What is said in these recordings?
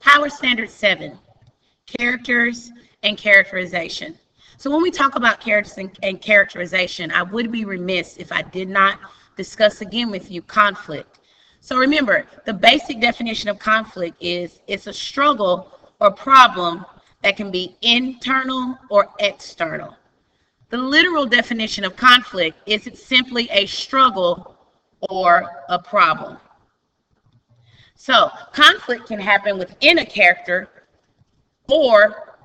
Howard Standard 7, characters and characterization. So when we talk about characters and characterization, I would be remiss if I did not discuss again with you conflict. So remember, the basic definition of conflict is it's a struggle or problem that can be internal or external. The literal definition of conflict is it's simply a struggle or a problem. So conflict can happen within a character or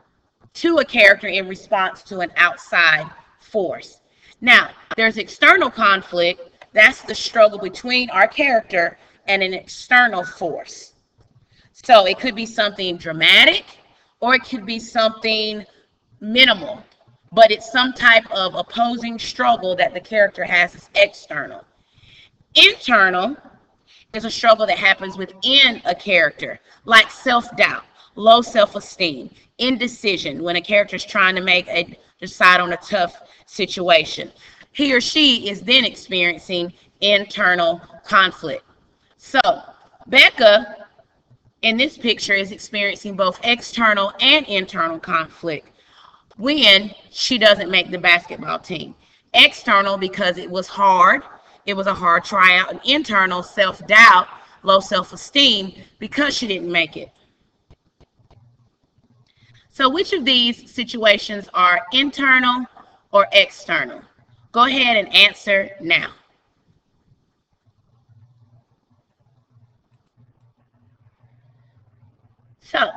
to a character in response to an outside force. Now, there's external conflict. That's the struggle between our character and an external force. So it could be something dramatic or it could be something minimal, but it's some type of opposing struggle that the character has as external. Internal is a struggle that happens within a character, like self-doubt, low self-esteem, indecision, when a character is trying to decide on a tough situation. He or she is then experiencing internal conflict. So Becca in this picture is experiencing both external and internal conflict when she doesn't make the basketball team. External because it was hard. It was a hard tryout. And internal, self-doubt, low self-esteem because she didn't make it. So which of these situations are internal or external? Go ahead and answer now. So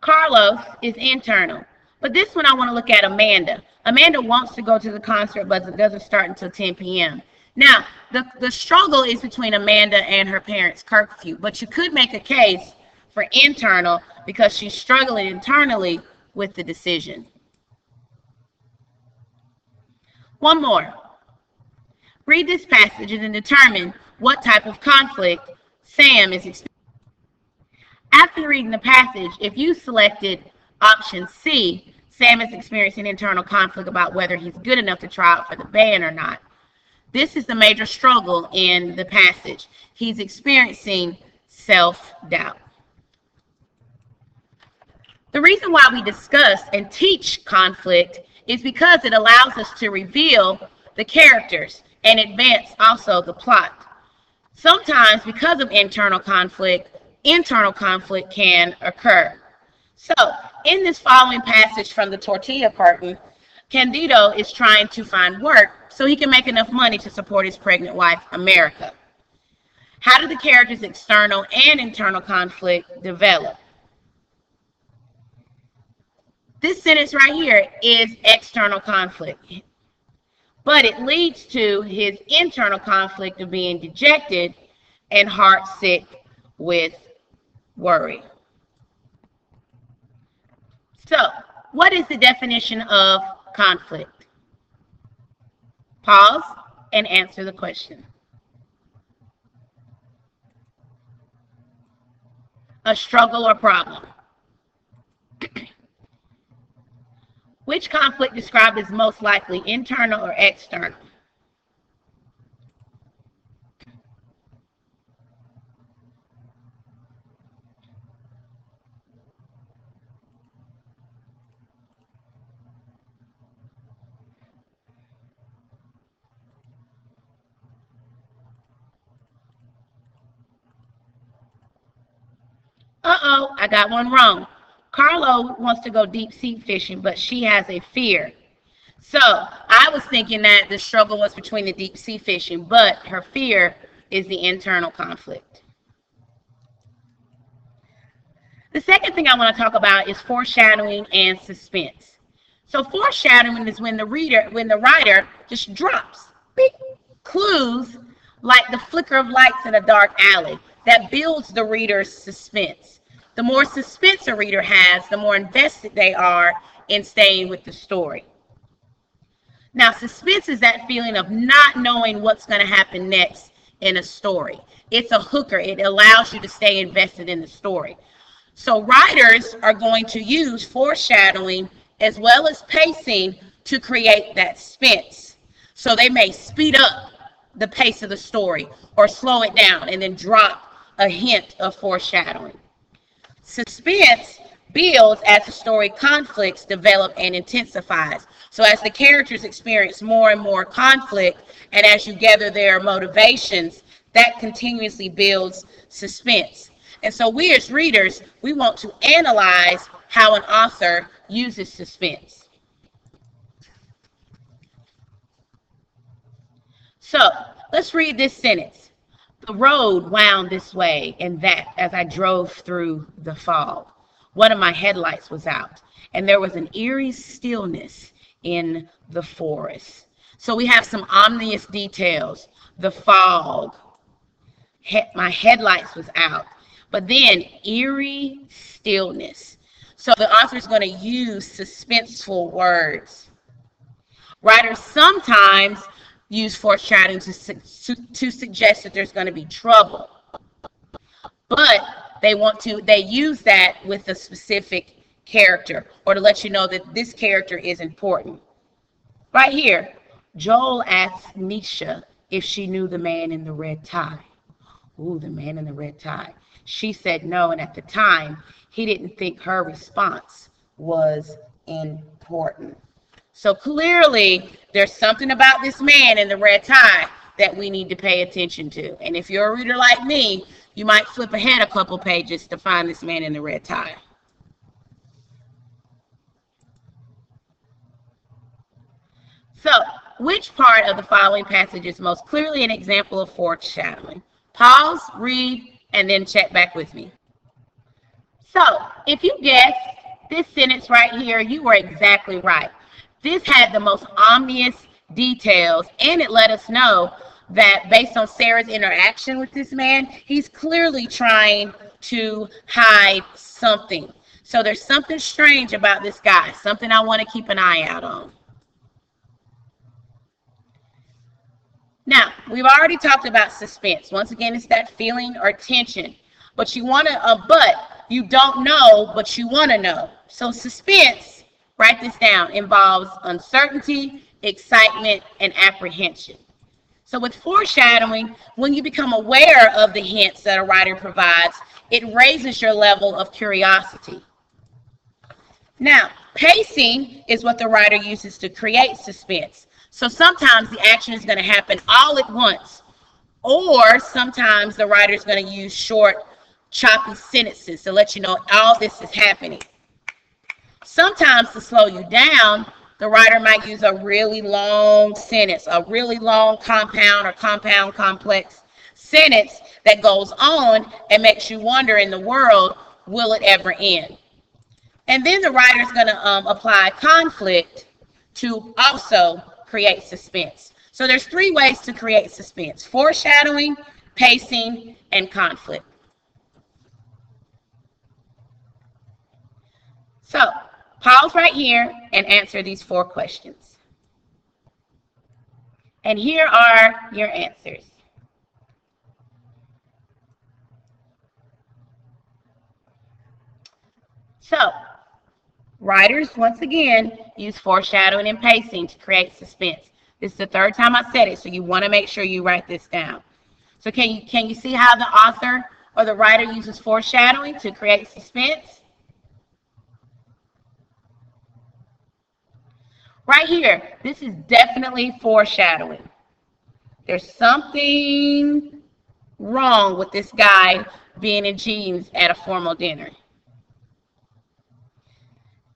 Carlos is internal. But this one I want to look at Amanda. Amanda wants to go to the concert, but it doesn't start until 10 p.m. Now, the struggle is between Amanda and her parents' curfew, but you could make a case for internal because she's struggling internally with the decision. One more. Read this passage and then determine what type of conflict Sam is experiencing. After reading the passage, if you selected option C, Sam is experiencing internal conflict about whether he's good enough to try out for the band or not. This is the major struggle in the passage. He's experiencing self-doubt. The reason why we discuss and teach conflict is because it allows us to reveal the characters and advance also the plot. Sometimes because of internal conflict can occur. So in this following passage from the tortilla carton, Candido is trying to find work so he can make enough money to support his pregnant wife, America. How do the characters' external and internal conflict develop? This sentence right here is external conflict, but it leads to his internal conflict of being dejected and heartsick with worry. So, what is the definition of conflict? Pause and answer the question. A struggle or problem. Which conflict described as most likely internal or external? Uh-oh, I got one wrong. Carlo wants to go deep sea fishing, but she has a fear. So I was thinking that the struggle was between the deep sea fishing, but her fear is the internal conflict. The second thing I want to talk about is foreshadowing and suspense. So foreshadowing is when the writer just drops big clues like the flicker of lights in a dark alley that builds the reader's suspense. The more suspense a reader has, the more invested they are in staying with the story. Now, suspense is that feeling of not knowing what's going to happen next in a story. It's a hooker. It allows you to stay invested in the story. So writers are going to use foreshadowing as well as pacing to create that suspense. So they may speed up the pace of the story or slow it down and then drop a hint of foreshadowing. Suspense builds as the story conflicts develop and intensifies. So as the characters experience more and more conflict, and as you gather their motivations, that continuously builds suspense. And so we as readers, we want to analyze how an author uses suspense. So let's read this sentence. The road wound this way and that as I drove through the fog. One of my headlights was out, and there was an eerie stillness in the forest. So we have some ominous details. The fog, my headlights was out, but then eerie stillness. So the author is going to use suspenseful words. Writers sometimes use foreshadowing to suggest that there's going to be trouble, but they use that with a specific character or to let you know that this character is important. Right here, Joel asked Nisha if she knew the man in the red tie. Ooh, the man in the red tie. She said no, and at the time, he didn't think her response was important. So clearly, there's something about this man in the red tie that we need to pay attention to. And if you're a reader like me, you might flip ahead a couple pages to find this man in the red tie. So, which part of the following passage is most clearly an example of foreshadowing? Pause, read, and then check back with me. So, if you guessed this sentence right here, you were exactly right. This had the most ominous details, and it let us know that based on Sarah's interaction with this man, he's clearly trying to hide something. So there's something strange about this guy, something I want to keep an eye out on. Now, we've already talked about suspense. Once again, it's that feeling or tension. But you want to, but you don't know, but you want to know. So suspense, write this down, involves uncertainty, excitement, and apprehension. So with foreshadowing, when you become aware of the hints that a writer provides, it raises your level of curiosity. Now, pacing is what the writer uses to create suspense. So sometimes the action is going to happen all at once, or sometimes the writer is going to use short, choppy sentences to let you know all this is happening. Sometimes to slow you down, the writer might use a really long sentence, a really long compound or compound complex sentence that goes on and makes you wonder in the world, will it ever end? And then the writer is going to apply conflict to also create suspense. So there's three ways to create suspense: foreshadowing, pacing, and conflict. So pause right here and answer these 4 questions. And here are your answers. So, writers, once again, use foreshadowing and pacing to create suspense. This is the 3rd time I said it, so you want to make sure you write this down. So can you see how the author or the writer uses foreshadowing to create suspense? Right here, this is definitely foreshadowing. There's something wrong with this guy being in jeans at a formal dinner.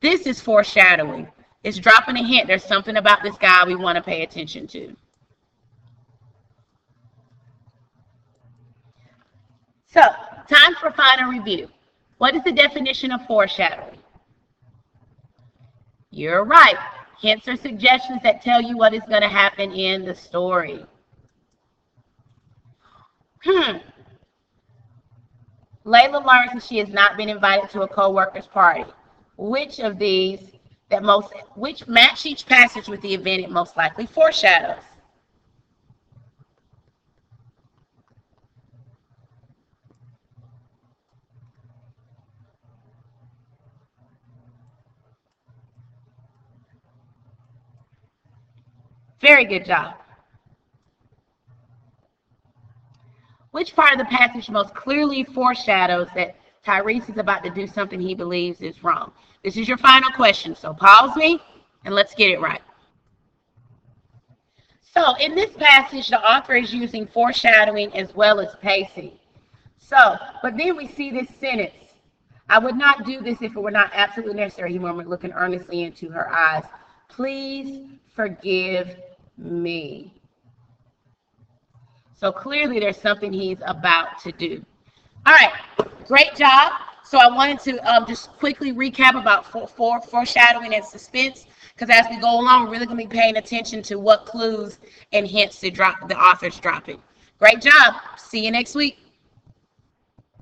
This is foreshadowing. It's dropping a hint. There's something about this guy we want to pay attention to. So, time for final review. What is the definition of foreshadowing? You're right. Hints or suggestions that tell you what is going to happen in the story. Layla learns that she has not been invited to a co-worker's party. Which of these which match each passage with the event it most likely foreshadows? Very good job. Which part of the passage most clearly foreshadows that Tyrese is about to do something he believes is wrong. This is your final question, so pause me and let's get it right. So in this passage, the author is using foreshadowing as well as pacing. But then we see this sentence. I would not do this if it were not absolutely necessary, he murmured, looking earnestly into her eyes. Please forgive me. So clearly there's something he's about to do. All right, great job. So I wanted to just quickly recap about foreshadowing and suspense, because as we go along, we're really going to be paying attention to what clues and hints the author's dropping. Great job. See you next week.